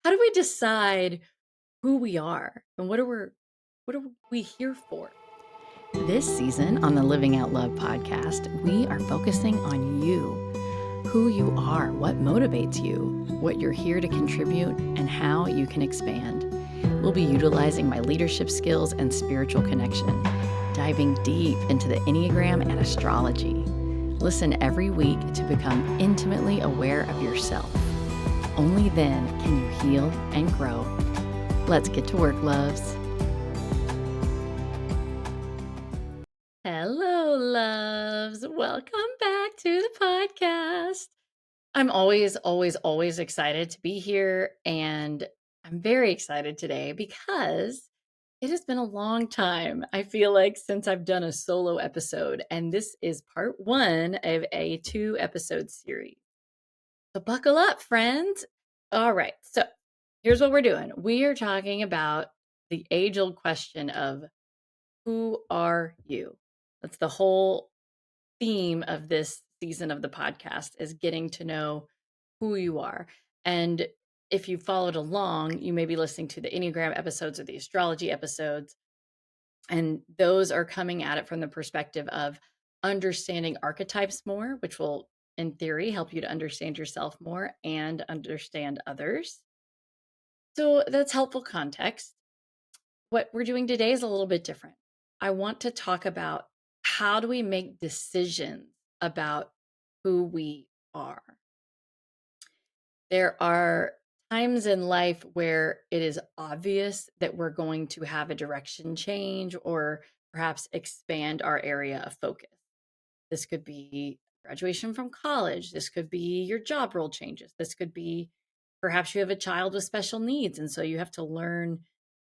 How do we decide who we are and what are we here for? This season on the Living Out Love podcast, we are focusing on you, who you are, what motivates you, what you're here to contribute, and how you can expand. We'll be utilizing my leadership skills and spiritual connection, diving deep into the Enneagram and astrology. Listen every week to become intimately aware of yourself. Only then can you heal and grow. Let's get to work, loves. Hello, loves. Welcome back to the podcast. I'm always excited to be here. And I'm very excited today because it has been a long time, I feel like, since I've done a solo episode. And this is part one of a 2-episode series. So buckle up, friends. All right. So here's what we're doing. We are talking about the age-old question of who are you? That's the whole theme of this season of the podcast, is getting to know who you are. And if you followed along, you may be listening to the Enneagram episodes or the astrology episodes. And those are coming at it from the perspective of understanding archetypes more, which will, in theory, help you to understand yourself more and understand others. So that's helpful context. What we're doing today is a little bit different. I want to talk about how do we make decisions about who we are. There are times in life where it is obvious that we're going to have a direction change or perhaps expand our area of focus. This could be graduation from college. This could be your job role changes. This could be perhaps you have a child with special needs, and so you have to learn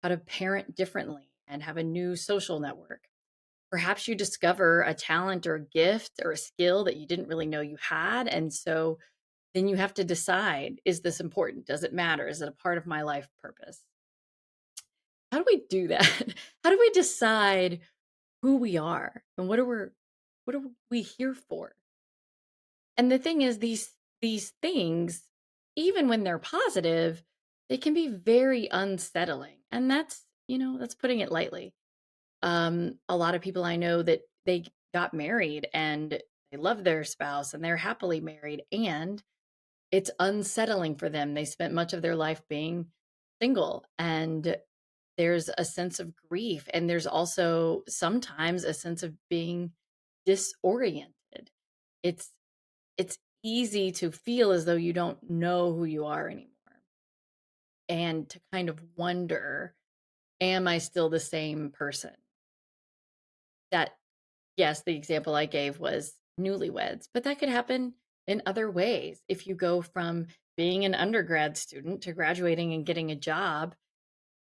how to parent differently and have a new social network. Perhaps you discover a talent or a gift or a skill that you didn't really know you had. And so then you have to decide, is this important? Does it matter? Is it a part of my life purpose? How do we do that? How do we decide who we are and what are we here for? And the thing is, these things, even when they're positive, they can be very unsettling. And that's putting it lightly. A lot of people I know that they got married and they love their spouse and they're happily married, and it's unsettling for them. They spent much of their life being single, and there's a sense of grief, and there's also sometimes a sense of being disoriented. It's it's easy to feel as though you don't know who you are anymore, and to kind of wonder, am I still the same person? That Yes, the example I gave was newlyweds, but that could happen in other ways. If you go from being an undergrad student to graduating and getting a job,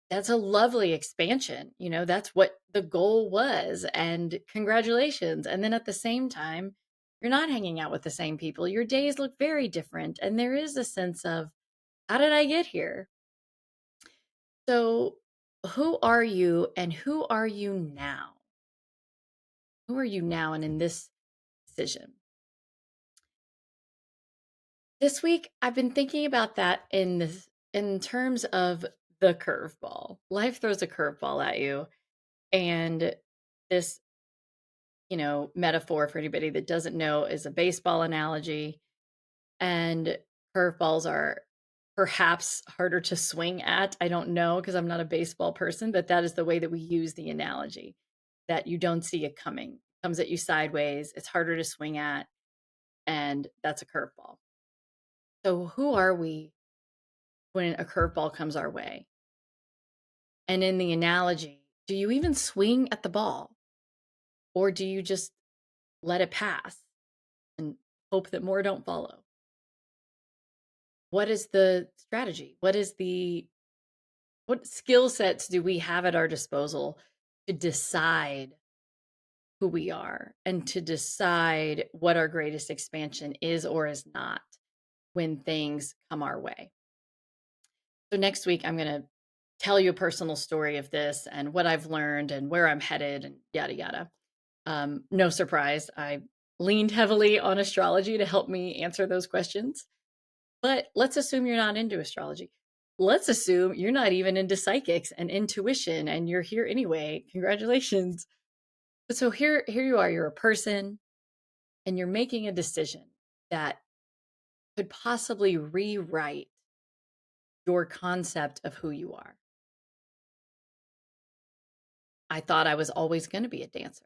that's a lovely expansion. That's what the goal was. And congratulations. And then at the same time, you're not hanging out with the same people. Your days look very different. And there is a sense of, how did I get here? So, who are you and who are you now? Who are you now and in this decision? This week, I've been thinking about that in terms of the curveball. Life throws a curveball at you, and this, metaphor for anybody that doesn't know is a baseball analogy, and curveballs are perhaps harder to swing at. I don't know because I'm not a baseball person, but that is the way that we use the analogy, that you don't see it coming. It comes at you sideways. It's harder to swing at, and that's a curveball. So who are we when a curveball comes our way? And in the analogy, do you even swing at the ball, or do you just let it pass and hope that more don't follow? What is the strategy? What skill sets do we have at our disposal to decide who we are and to decide what our greatest expansion is or is not when things come our way? So next week, I'm going to tell you a personal story of this and what I've learned and where I'm headed and yada, yada. No surprise, I leaned heavily on astrology to help me answer those questions. But let's assume you're not into astrology. let's assume you're not even into psychics and intuition and you're here anyway. Congratulations. But so here you are, you're a person and you're making a decision that could possibly rewrite your concept of who you are. I thought I was always going to be a dancer.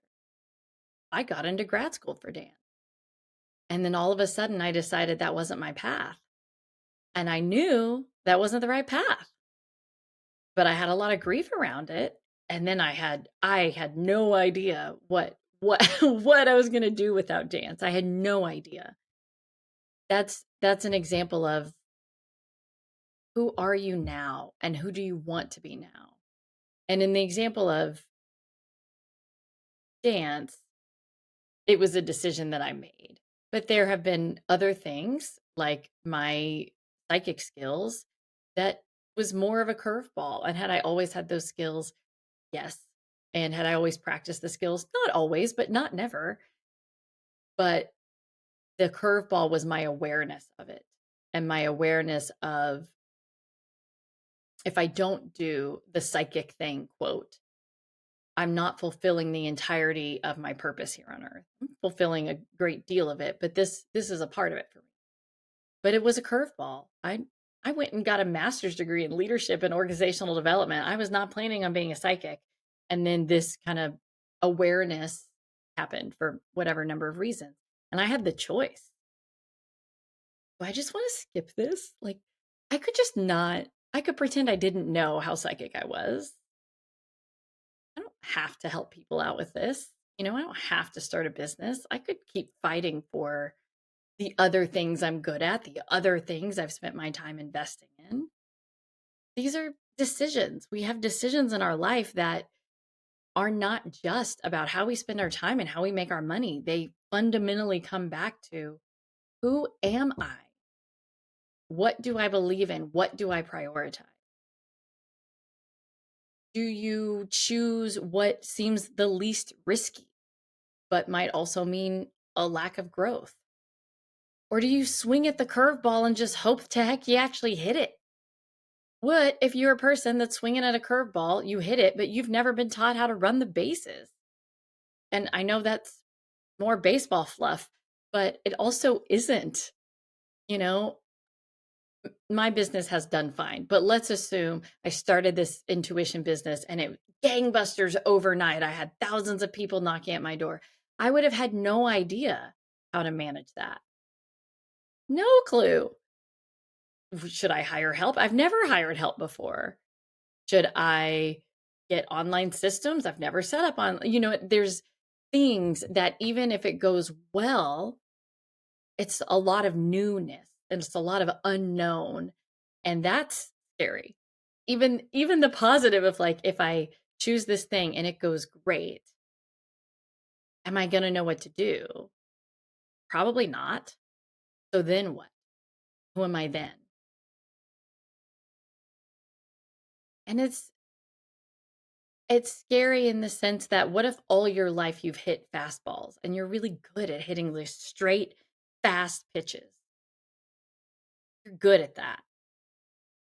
I got into grad school for dance. And then all of a sudden I decided that wasn't my path. And I knew that wasn't the right path. But I had a lot of grief around it. And then I had no idea what what I was going to do without dance. I had no idea. That's an example of who are you now and who do you want to be now? And in the example of dance, it was a decision that I made. But there have been other things like my psychic skills that was more of a curveball. And had I always had those skills? Yes. And had I always practiced the skills? Not always, but not never. But the curveball was my awareness of it and my awareness of if I don't do the psychic thing, quote, I'm not fulfilling the entirety of my purpose here on earth. I'm fulfilling a great deal of it, but this is a part of it for me. But it was a curveball. I went and got a master's degree in leadership and organizational development. I was not planning on being a psychic. And then this kind of awareness happened for whatever number of reasons. And I had the choice. Do I just want to skip this? Like, I could just not, I could pretend I didn't know how psychic I was. I don't have to help people out with this. I don't have to start a business. I could keep fighting for the other things I'm good at, the other things I've spent my time investing in. These are decisions. We have decisions in our life that are not just about how we spend our time and how we make our money. They fundamentally come back to who am I? What do I believe in? What do I prioritize? Do you choose what seems the least risky, but might also mean a lack of growth? Or do you swing at the curveball and just hope to heck you actually hit it? What if you're a person that's swinging at a curveball, you hit it, but you've never been taught how to run the bases? And I know that's more baseball fluff, but it also isn't. You know, my business has done fine, but let's assume I started this intuition business and it gangbusters overnight. I had thousands of people knocking at my door. I would have had no idea how to manage that. No clue. Should I hire help? I've never hired help before. Should I get online systems? I've never set up on, there's things that even if it goes well, it's a lot of newness and it's a lot of unknown. And that's scary. Even the positive of like, if I choose this thing and it goes great, am I going to know what to do? Probably not. So then what? Who am I then? And it's scary in the sense that what if all your life you've hit fastballs and you're really good at hitting these straight, fast pitches? You're good at that.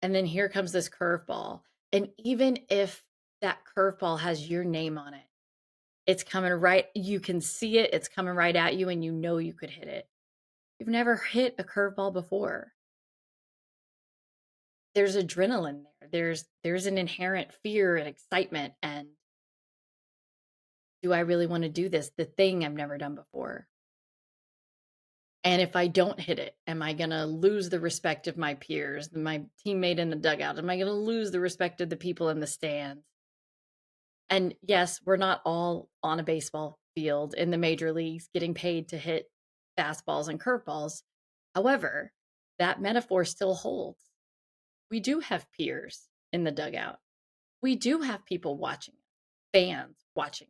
And then here comes this curveball. And even if that curveball has your name on it, it's coming right, you can see it, it's coming right at you, and you know you could hit it. You've never hit a curveball before. There's adrenaline there. There's an inherent fear and excitement. And do I really want to do this? The thing I've never done before. And if I don't hit it, am I going to lose the respect of my peers, my teammate in the dugout? Am I going to lose the respect of the people in the stands? And yes, we're not all on a baseball field in the major leagues getting paid to hit fastballs and curveballs. However, that metaphor still holds. We do have peers in the dugout. We do have people watching, fans watching,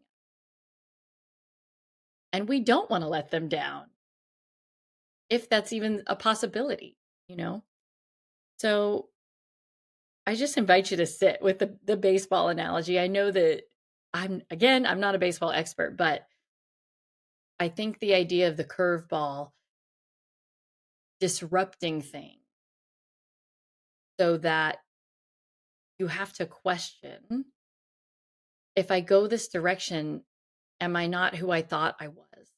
and we don't want to let them down if that's even a possibility. So I just invite you to sit with the baseball analogy. I know that I'm not a baseball expert, but I think the idea of the curveball disrupting things so that you have to question, if I go this direction, am I not who I thought I was?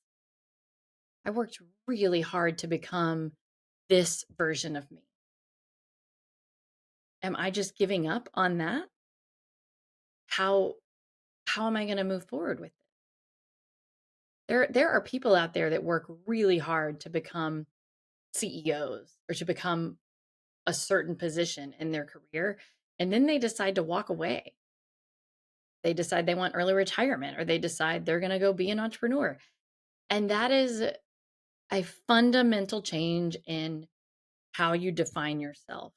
I worked really hard to become this version of me. Am I just giving up on that? How how am I going to move forward with it? There are people out there that work really hard to become CEOs or to become a certain position in their career, and then they decide to walk away. They decide they want early retirement, or they decide they're going to go be an entrepreneur. And that is a fundamental change in how you define yourself.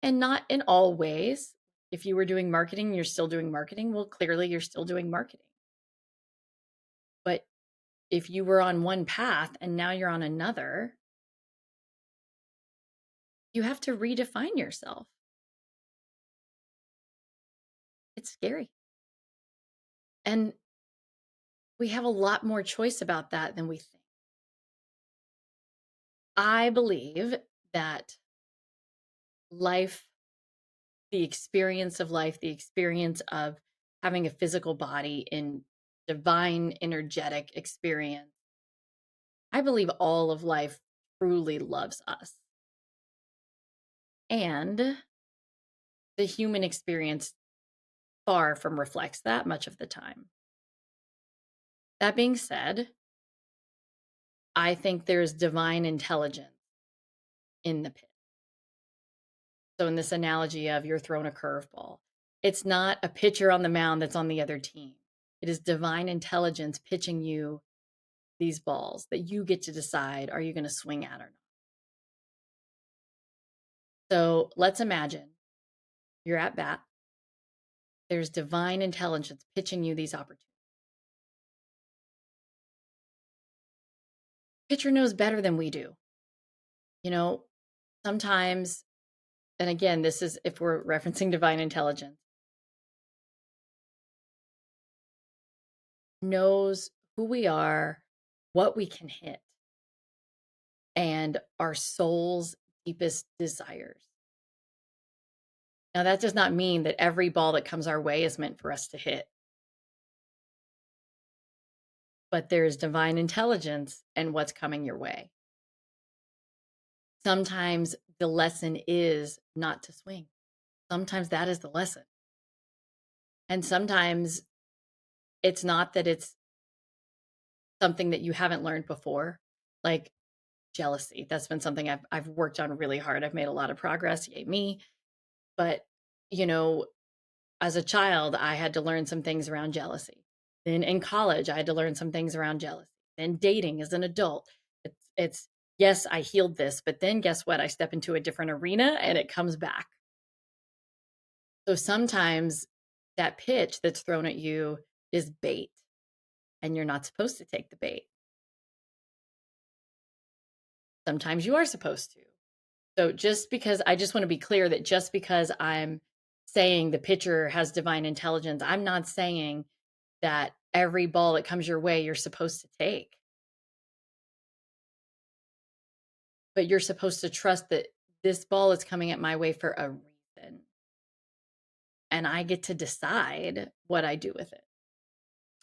And not in all ways. If you were doing marketing, you're still doing marketing. Well, clearly you're still doing marketing. But if you were on one path and now you're on another, you have to redefine yourself. It's scary. And we have a lot more choice about that than we think. I believe that life, the experience of life, the experience of having a physical body in divine, energetic experience, I believe all of life truly loves us. And the human experience far from reflects that much of the time. That being said, I think there's divine intelligence in the pit. So, in this analogy of you're throwing a curveball, it's not a pitcher on the mound that's on the other team. It is divine intelligence pitching you these balls that you get to decide, are you going to swing at or not? So, let's imagine you're at bat. There's divine intelligence pitching you these opportunities. Pitcher knows better than we do. You know, sometimes, and again, this is if we're referencing divine intelligence, knows who we are, what we can hit, and our soul's deepest desires. Now, that does not mean that every ball that comes our way is meant for us to hit, but there is divine intelligence in what's coming your way. Sometimes the lesson is not to swing. Sometimes that is the lesson. And sometimes it's not that it's something that you haven't learned before, like jealousy. That's been something I've worked on really hard. I've made a lot of progress, yay me. But, you know, as a child, I had to learn some things around jealousy. Then in college, I had to learn some things around jealousy. Then dating as an adult, it's yes, I healed this, but then guess what? I step into a different arena and it comes back. So sometimes that pitch that's thrown at you is bait, and you're not supposed to take the bait. Sometimes you are supposed to. So just because, I just want to be clear that just because I'm saying the pitcher has divine intelligence, I'm not saying that every ball that comes your way you're supposed to take. But you're supposed to trust that this ball is coming at my way for a reason. And I get to decide what I do with it.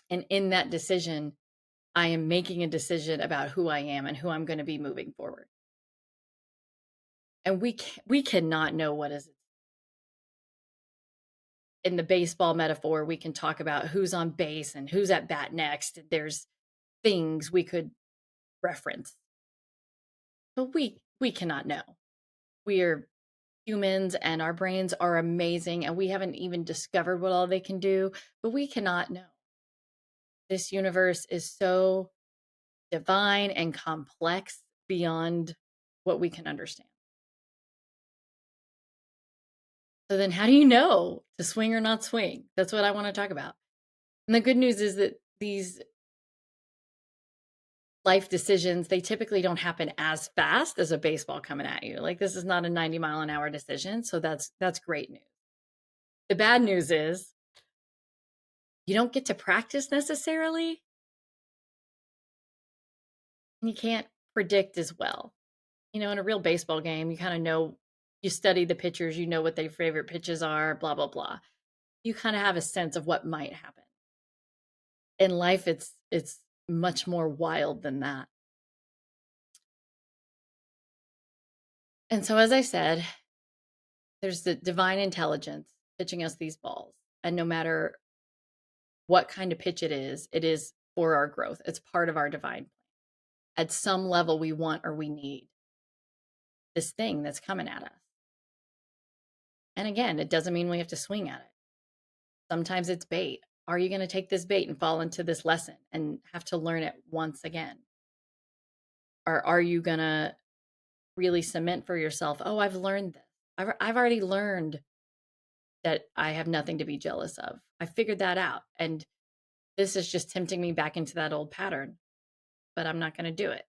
And in that decision, I am making a decision about who I am and who I'm going to be moving forward. And we cannot know what is. In the baseball metaphor, we can talk about who's on base and who's at bat next. There's things we could reference, but we cannot know. We are humans and our brains are amazing, and we haven't even discovered what all they can do, but we cannot know. This universe is so divine and complex beyond what we can understand. So then how do you know to swing or not swing? That's what I want to talk about. And the good news is that these life decisions, they typically don't happen as fast as a baseball coming at you. Like, this is not a 90-mile-an-hour decision, so that's great news. The bad news is you don't get to practice necessarily, and you can't predict as well. You know, in a real baseball game, you kind of know You study the pitchers, you know what their favorite pitches are, blah, blah, blah. You kind of have a sense of what might happen. In life, it's much more wild than that. And so, as I said, there's the divine intelligence pitching us these balls. And no matter what kind of pitch it is for our growth. It's part of our divine plan. At some level, we want or we need this thing that's coming at us. And again, it doesn't mean we have to swing at it. Sometimes it's bait. Are you going to take this bait and fall into this lesson and have to learn it once again? Or are you going to really cement for yourself, oh, I've learned this. I've already learned that I have nothing to be jealous of. I figured that out. And this is just tempting me back into that old pattern, but I'm not going to do it.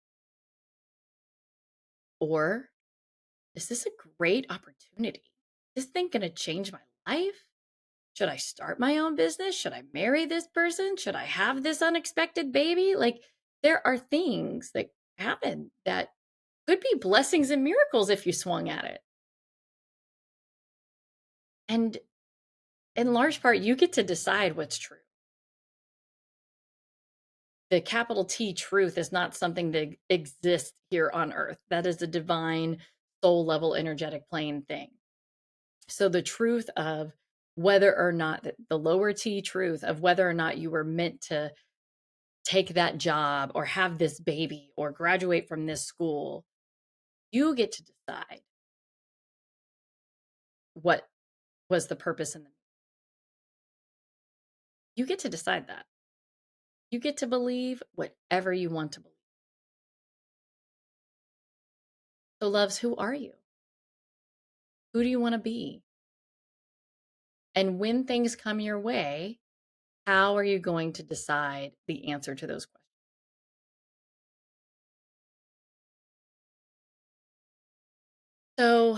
Or is this a great opportunity? Is this thing going to change my life? Should I start my own business? Should I marry this person? Should I have this unexpected baby? Like, there are things that happen that could be blessings and miracles if you swung at it. And in large part, you get to decide what's true. The capital T truth is not something that exists here on earth. That is a divine soul level energetic plane thing. So the truth of whether or not, the lower T truth of whether or not you were meant to take that job or have this baby or graduate from this school, you get to decide what was the purpose in the. You get to decide that. You get to believe whatever you want to believe. So, loves, who are you? Who do you want to be? And when things come your way, how are you going to decide the answer to those questions? So,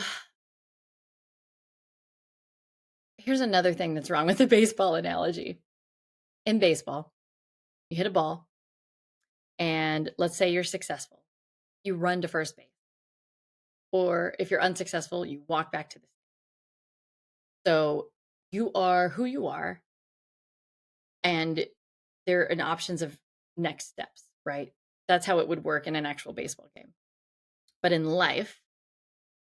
here's another thing that's wrong with the baseball analogy. In baseball, you hit a ball, and let's say you're successful. You run to first base. Or if you're unsuccessful, you walk back to the. So you are who you are, and there are options of next steps, right? That's how it would work in an actual baseball game. But in life,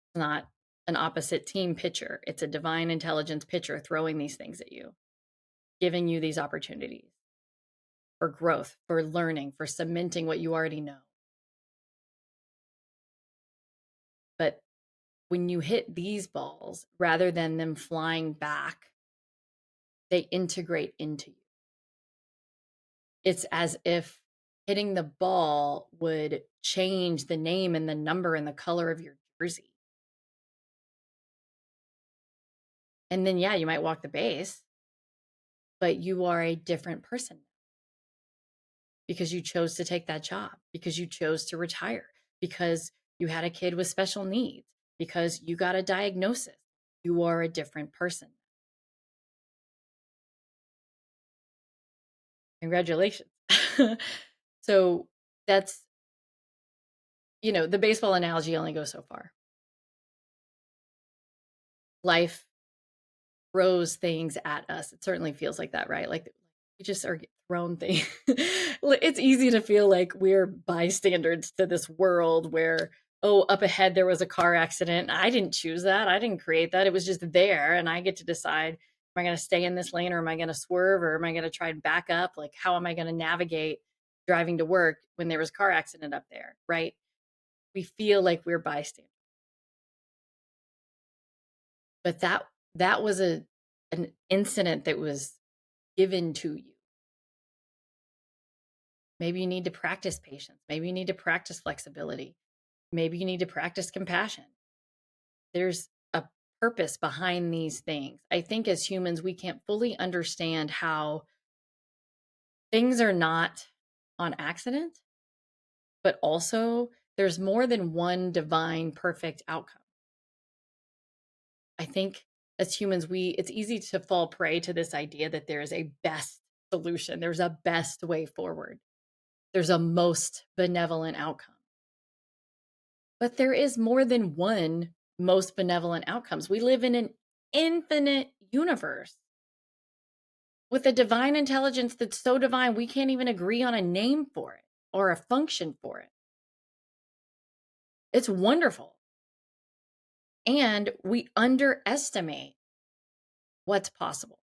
it's not an opposite team pitcher. It's a divine intelligence pitcher throwing these things at you, giving you these opportunities for growth, for learning, for cementing what you already know. But when you hit these balls, rather than them flying back, they integrate into you. It's as if hitting the ball would change the name and the number and the color of your jersey. And then, yeah, you might walk the base, but you are a different person because you chose to take that job, because you chose to retire, because you had a kid with special needs, because you got a diagnosis. You are a different person. Congratulations. So that's, the baseball analogy only goes so far. Life throws things at us. It certainly feels like that, right? Like we just are thrown things. It's easy to feel like we're bystanders to this world where, oh, up ahead there was a car accident. I didn't choose that. I didn't create that. It was just there, and I get to decide, am I going to stay in this lane, or am I going to swerve, or am I going to try and back up? Like, how am I going to navigate driving to work when there was a car accident up there, right? We feel like we're bystanders. But that was an incident that was given to you. Maybe you need to practice patience. Maybe you need to practice flexibility. Maybe you need to practice compassion. There's a purpose behind these things. I think as humans, we can't fully understand how things are not on accident, but also there's more than one divine perfect outcome. I think as humans, it's easy to fall prey to this idea that there is a best solution. There's a best way forward. There's a most benevolent outcome. But there is more than one most benevolent outcomes. We live in an infinite universe with a divine intelligence that's so divine we can't even agree on a name for it or a function for it. It's wonderful. And we underestimate what's possible,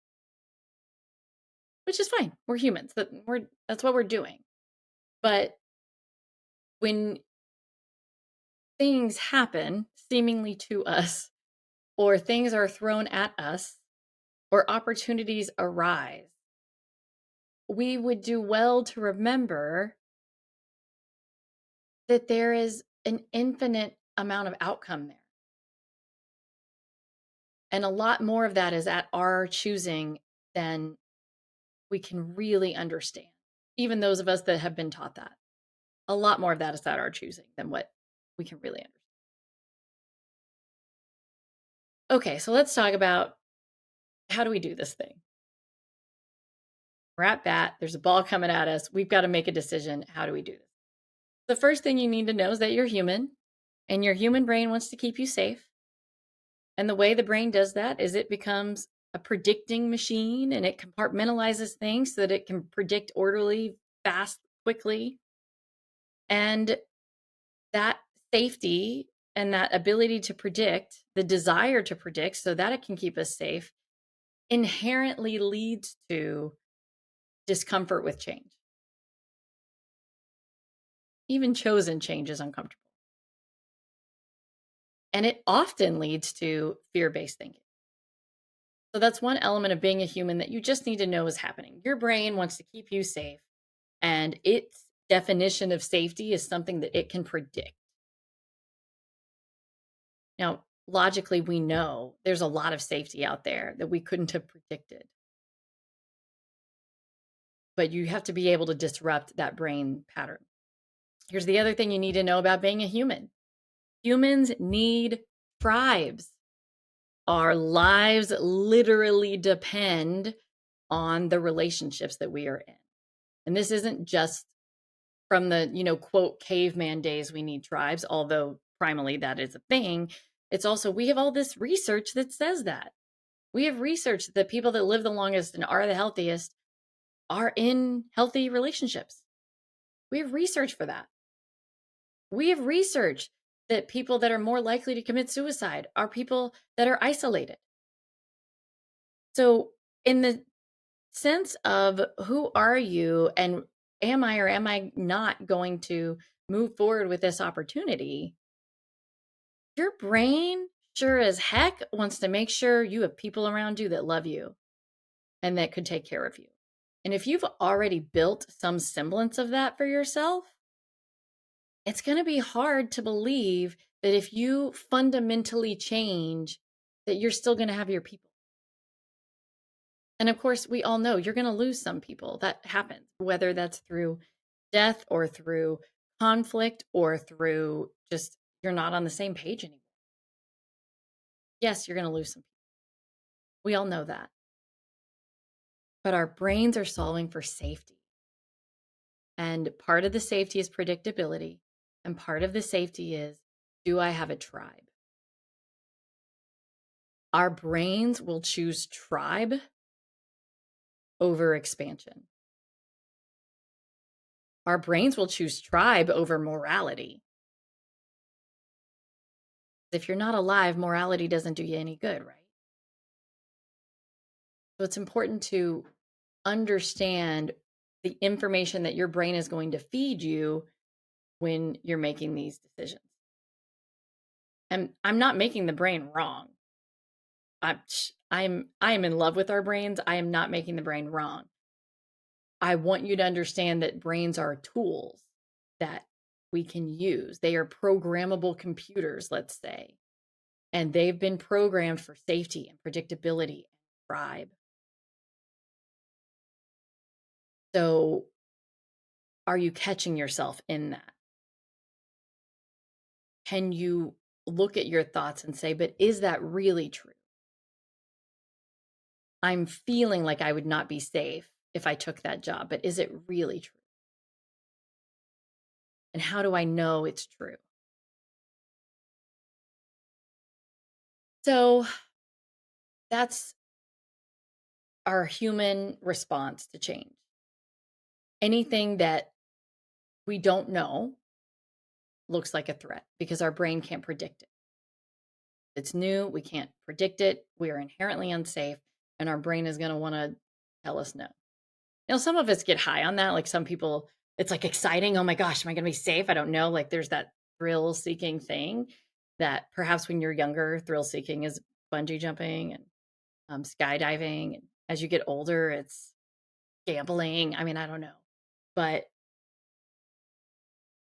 which is fine. We're humans. That's what we're doing. But when things happen seemingly to us, or things are thrown at us, or opportunities arise, we would do well to remember that there is an infinite amount of outcome there. And a lot more of that is at our choosing than we can really understand. Even those of us that have been taught that. A lot more of that is at our choosing than what we can really understand. Okay, so let's talk about how do we do this thing? We're at bat, there's a ball coming at us. We've got to make a decision. How do we do this? The first thing you need to know is that you're human and your human brain wants to keep you safe. And the way the brain does that is it becomes a predicting machine and it compartmentalizes things so that it can predict orderly, fast, quickly. And that safety and that ability to predict, the desire to predict so that it can keep us safe, inherently leads to discomfort with change. Even chosen change is uncomfortable. And it often leads to fear-based thinking. So that's one element of being a human that you just need to know is happening. Your brain wants to keep you safe, and its definition of safety is something that it can predict. Now, logically, we know there's a lot of safety out there that we couldn't have predicted. But you have to be able to disrupt that brain pattern. Here's the other thing you need to know about being a human. Humans need tribes. Our lives literally depend on the relationships that we are in. And this isn't just from the, quote, caveman days, we need tribes, although primally that is a thing. It's also, we have all this research that says that. We have research that people that live the longest and are the healthiest are in healthy relationships. We have research for that. We have research that people that are more likely to commit suicide are people that are isolated. So in the sense of who are you and am I or am I not going to move forward with this opportunity, your brain sure as heck wants to make sure you have people around you that love you and that could take care of you. And if you've already built some semblance of that for yourself, it's going to be hard to believe that if you fundamentally change, that you're still going to have your people. And of course, we all know you're going to lose some people. That happens, whether that's through death or through conflict or through just you're not on the same page anymore. Yes, you're going to lose some people. We all know that. But our brains are solving for safety. And part of the safety is predictability. And part of the safety is, do I have a tribe? Our brains will choose tribe over expansion. Our brains will choose tribe over morality. If you're not alive, morality doesn't do you any good, right? So it's important to understand the information that your brain is going to feed you when you're making these decisions. And I'm not making the brain wrong. I'm in love with our brains. I am not making the brain wrong. I want you to understand that brains are tools that we can use. They are programmable computers, let's say, and they've been programmed for safety and predictability and tribe. So are you catching yourself in that? Can you look at your thoughts and say, but is that really true? I'm feeling like I would not be safe if I took that job, but is it really true? And how do I know it's true? So that's our human response to change. Anything that we don't know looks like a threat because our brain can't predict it. It's new, we can't predict it, we are inherently unsafe, and our brain is going to want to tell us no. Now, some of us get high on that. Like some people, it's like exciting. Oh my gosh, am I going to be safe? I don't know. Like there's that thrill seeking thing that perhaps when you're younger, thrill seeking is bungee jumping and skydiving. And as you get older, it's gambling. I mean, I don't know. But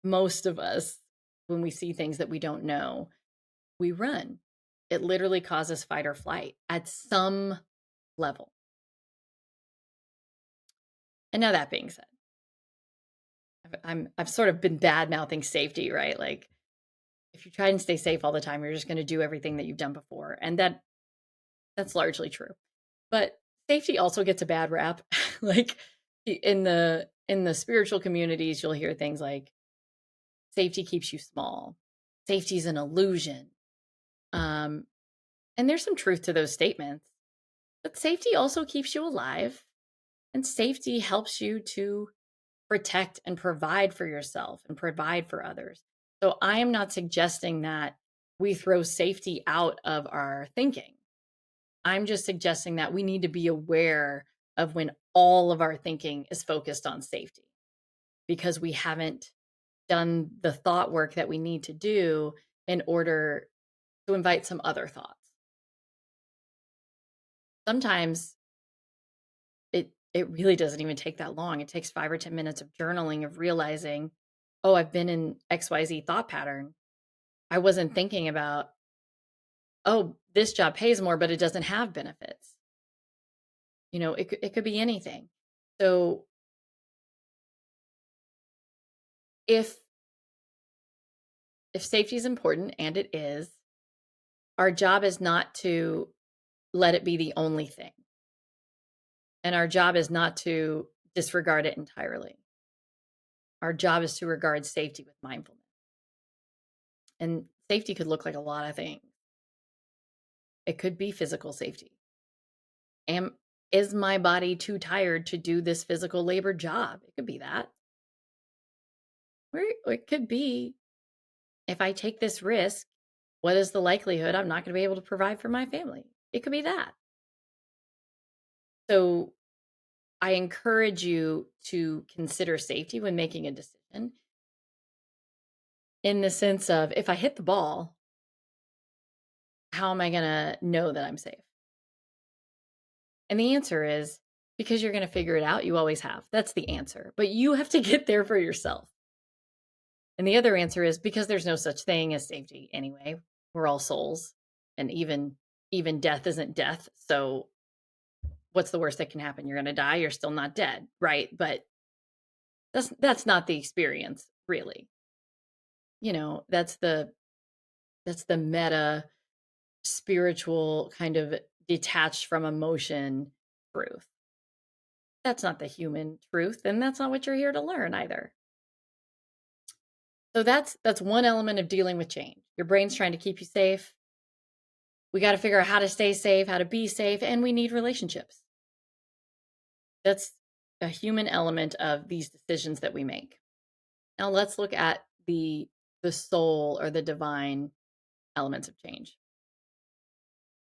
most of us, when we see things that we don't know, we run. It literally causes fight or flight at some level. And now that being said, I've sort of been bad mouthing safety, right? Like if you try and stay safe all the time, you're just going to do everything that you've done before, and that's largely true. But safety also gets a bad rap. Like in the spiritual communities, you'll hear things like safety keeps you small, safety is an illusion, um, and there's some truth to those statements. But safety also keeps you alive, and safety helps you to protect and provide for yourself and provide for others. So I am not suggesting that we throw safety out of our thinking. I'm just suggesting that we need to be aware of when all of our thinking is focused on safety because we haven't done the thought work that we need to do in order to invite some other thoughts. Sometimes it really doesn't even take that long. It takes 5 or 10 minutes of journaling of realizing, "Oh, I've been in XYZ thought pattern. I wasn't thinking about, oh, this job pays more, but it doesn't have benefits." It could be anything. So if if safety is important, and it is, our job is not to let it be the only thing. And our job is not to disregard it entirely. Our job is to regard safety with mindfulness. And safety could look like a lot of things. It could be physical safety. Is my body too tired to do this physical labor job? It could be that. Or it could be, if I take this risk, what is the likelihood I'm not going to be able to provide for my family? It could be that. So I encourage you to consider safety when making a decision in the sense of, if I hit the ball, how am I going to know that I'm safe? And the answer is because you're going to figure it out. You always have. That's the answer. But you have to get there for yourself. And the other answer is because there's no such thing as safety anyway. We're all souls, and even death isn't death. So what's the worst that can happen? You're going to die. You're still not dead, right? But that's not the experience, really. That's the meta spiritual kind of detached from emotion truth. That's not the human truth, and that's not what you're here to learn either. So that's one element of dealing with change. Your brain's trying to keep you safe. We got to figure out how to stay safe, how to be safe, and we need relationships. That's a human element of these decisions that we make. Now let's look at the soul or the divine elements of change.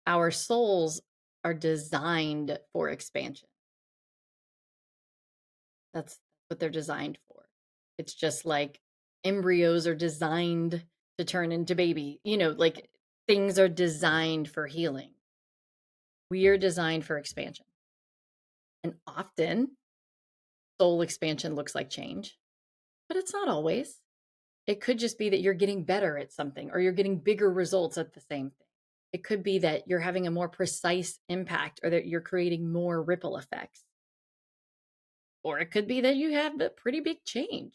Our souls are designed for expansion. That's what they're designed for. It's just like embryos are designed to turn into baby. Like things are designed for healing. We are designed for expansion. And often soul expansion looks like change, but it's not always. It could just be that you're getting better at something or you're getting bigger results at the same thing. It could be that you're having a more precise impact or that you're creating more ripple effects. Or it could be that you have a pretty big change.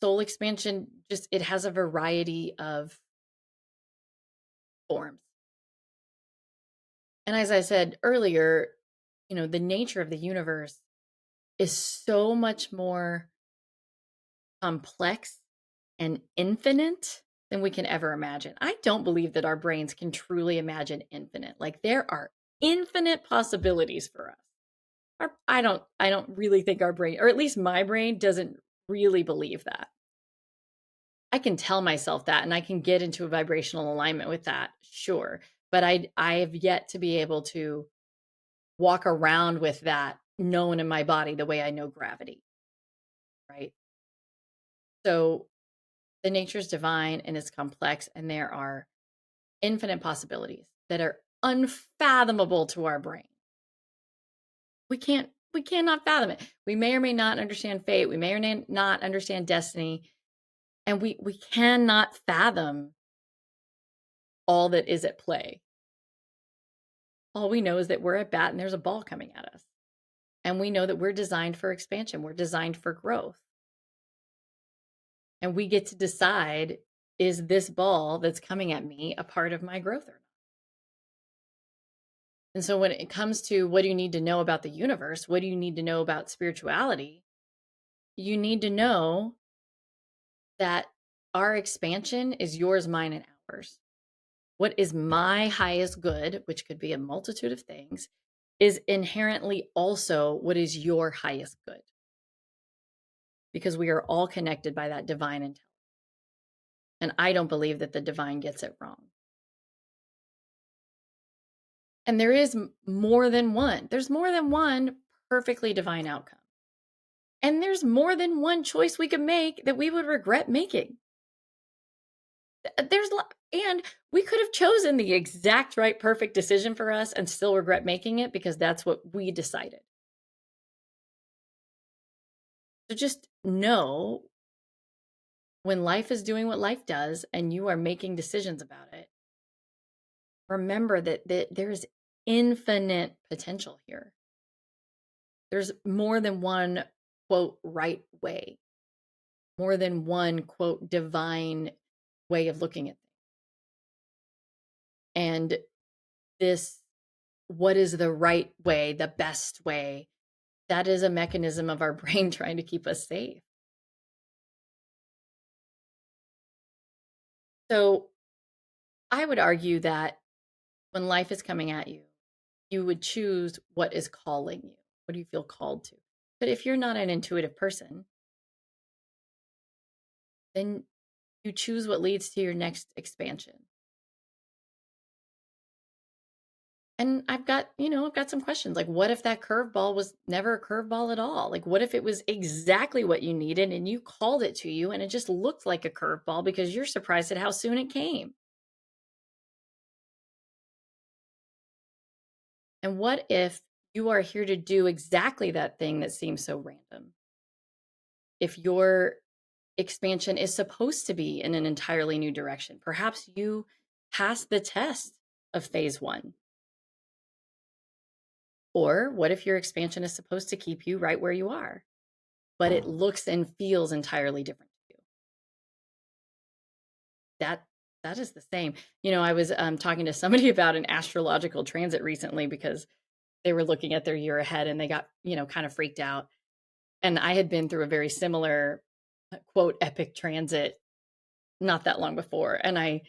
Soul expansion, just it has a variety of forms. And as I said earlier, the nature of the universe is so much more complex and infinite than we can ever imagine. I don't believe that our brains can truly imagine infinite. Like there are infinite possibilities for us. I don't really think our brain, or at least my brain doesn't really believe that. I can tell myself that and I can get into a vibrational alignment with that, sure. But I have yet to be able to walk around with that known in my body the way I know gravity, right? So the nature is divine and it's complex, and there are infinite possibilities that are unfathomable to our brain. We cannot fathom it. We may or may not understand fate. We may or may not understand destiny. And we cannot fathom all that is at play. All we know is that we're at bat and there's a ball coming at us. And we know that we're designed for expansion. We're designed for growth. And we get to decide, is this ball that's coming at me a part of my growth or not? And so when it comes to what do you need to know about the universe, what do you need to know about spirituality, you need to know that our expansion is yours, mine, and ours. What is my highest good, which could be a multitude of things, is inherently also what is your highest good. Because we are all connected by that divine intelligence. And I don't believe that the divine gets it wrong. And there is more than one. There's more than one perfectly divine outcome. And there's more than one choice we could make that we would regret making. And we could have chosen the exact right perfect decision for us and still regret making it because that's what we decided. So just know when life is doing what life does and you are making decisions about it, remember that there's infinite potential here. There's more than one, quote, right way, more than one, quote, divine way of looking at things. And this, what is the right way, the best way, that is a mechanism of our brain trying to keep us safe. So I would argue that when life is coming at you, you would choose what is calling you. What do you feel called to? But if you're not an intuitive person, then you choose what leads to your next expansion. And I've got some questions. Like, what if that curveball was never a curveball at all? Like, what if it was exactly what you needed and you called it to you and it just looked like a curveball because you're surprised at how soon it came? And what if you are here to do exactly that thing that seems so random? If your expansion is supposed to be in an entirely new direction, perhaps you passed the test of phase one. Or what if your expansion is supposed to keep you right where you are, but it looks and feels entirely different to you? That is the same. I was talking to somebody about an astrological transit recently because they were looking at their year ahead and they got, kind of freaked out. And I had been through a very similar, quote, epic transit not that long before. And I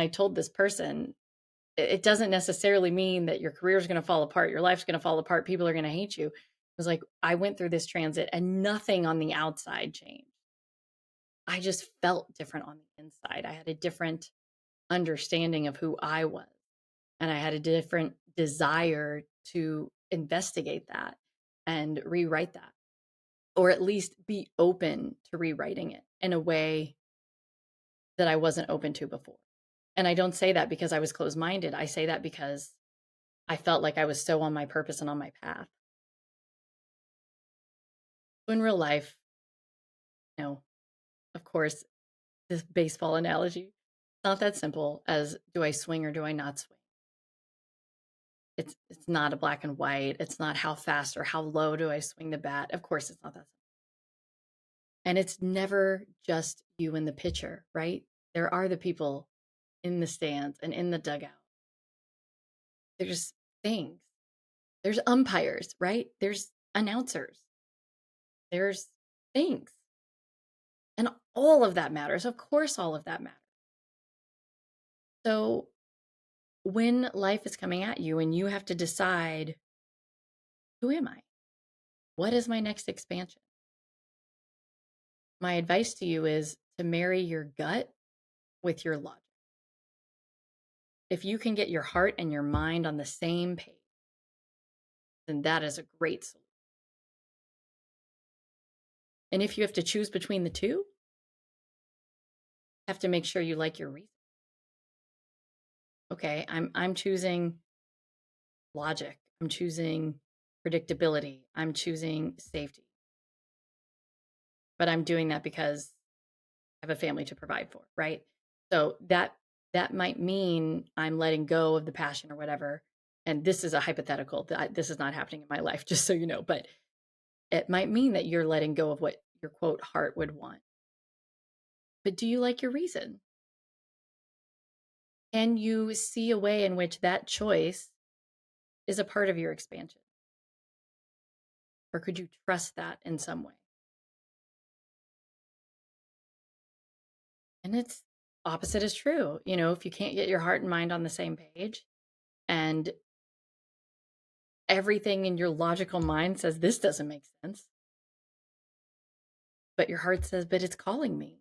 told this person, it doesn't necessarily mean that your career is going to fall apart, your life's going to fall apart, people are going to hate you. It was like, I went through this transit and nothing on the outside changed. I just felt different on the inside. I had a different understanding of who I was, and I had a different desire to investigate that and rewrite that, or at least be open to rewriting it in a way that I wasn't open to before. And I don't say that because I was closed-minded. I say that because I felt like I was so on my purpose and on my path. So in real life, of course, this baseball analogy, it's not that simple as do I swing or do I not swing? It's not a black and white. It's not how fast or how low do I swing the bat. Of course, it's not that simple. And it's never just you and the pitcher, right? There are the people in the stands and in the dugout. There's things. There's umpires, right? There's announcers. There's things. And all of that matters. Of course, all of that matters. So when life is coming at you and you have to decide, who am I? What is my next expansion? My advice to you is to marry your gut with your logic. If you can get your heart and your mind on the same page, then that is a great solution. And if you have to choose between the two, you have to make sure you like your reason. Okay, I'm choosing logic. I'm choosing predictability. I'm choosing safety. But I'm doing that because I have a family to provide for, right? So that might mean I'm letting go of the passion or whatever. And this is a hypothetical. This is not happening in my life, just so you know. But it might mean that you're letting go of what your quote heart would want. But do you like your reason? Can you see a way in which that choice is a part of your expansion? Or could you trust that in some way? And it's opposite is true. If you can't get your heart and mind on the same page and everything in your logical mind says this doesn't make sense, but your heart says, but it's calling me.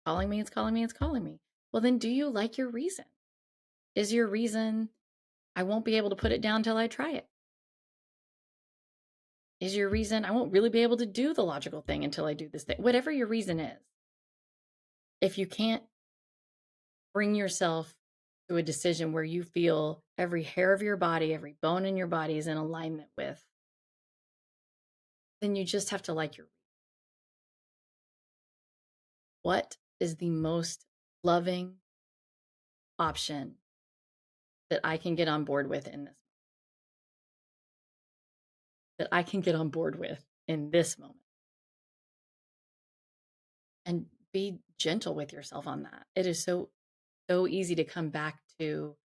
Calling me, it's calling me, it's calling me. Well, then do you like your reason? Is your reason, I won't be able to put it down till I try it? Is your reason, I won't really be able to do the logical thing until I do this thing? Whatever your reason is, if you can't bring yourself to a decision where you feel every hair of your body, every bone in your body is in alignment with, then you just have to like your, what is the most loving option that I can get on board with in this, that I can get on board with in this moment, and be gentle with yourself on that. It is so easy to come back to,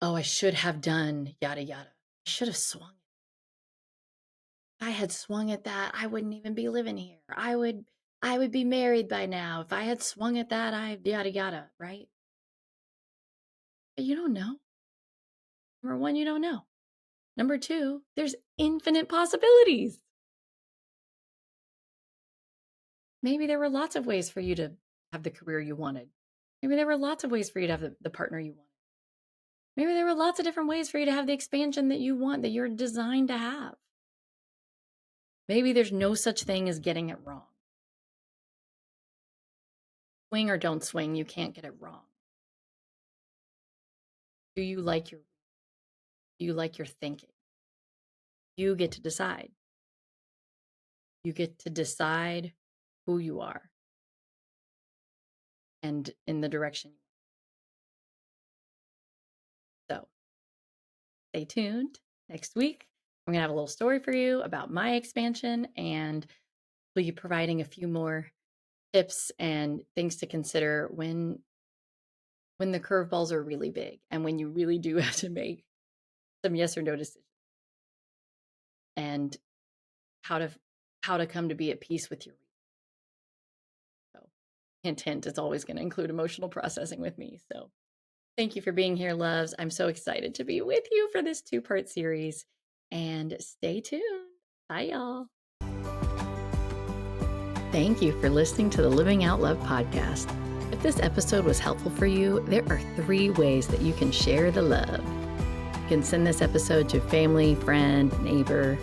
oh, I should have done yada yada. I should have swung. If I had swung at that, I wouldn't even be living here. I would be married by now. If I had swung at that, I yada yada, right? But you don't know. Number one, you don't know. Number two, there's infinite possibilities. Maybe there were lots of ways for you to have the career you wanted. Maybe there were lots of ways for you to have the partner you wanted. Maybe there were lots of different ways for you to have the expansion that you want, that you're designed to have. Maybe there's no such thing as getting it wrong. Swing or don't swing, you can't get it wrong. Do you like your thinking? You get to decide. You get to decide who you are and in the direction. So stay tuned. Next week, I'm going to have a little story for you about my expansion, and we'll be providing a few more tips and things to consider when the curveballs are really big and when you really do have to make some yes or no decisions, and how to come to be at peace with your. So hint, hint, it's always going to include emotional processing with me. So thank you for being here, loves. I'm so excited to be with you for this 2-part series, and stay tuned. Bye, y'all. Thank you for listening to the Living Out Love podcast. If this episode was helpful for you, there are 3 ways that you can share the love. You can send this episode to family, friend, neighbor,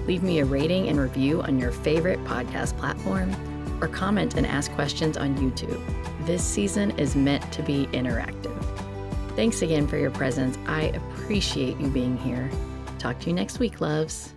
leave me a rating and review on your favorite podcast platform, or comment and ask questions on YouTube. This season is meant to be interactive. Thanks again for your presence. I appreciate you being here. Talk to you next week, loves.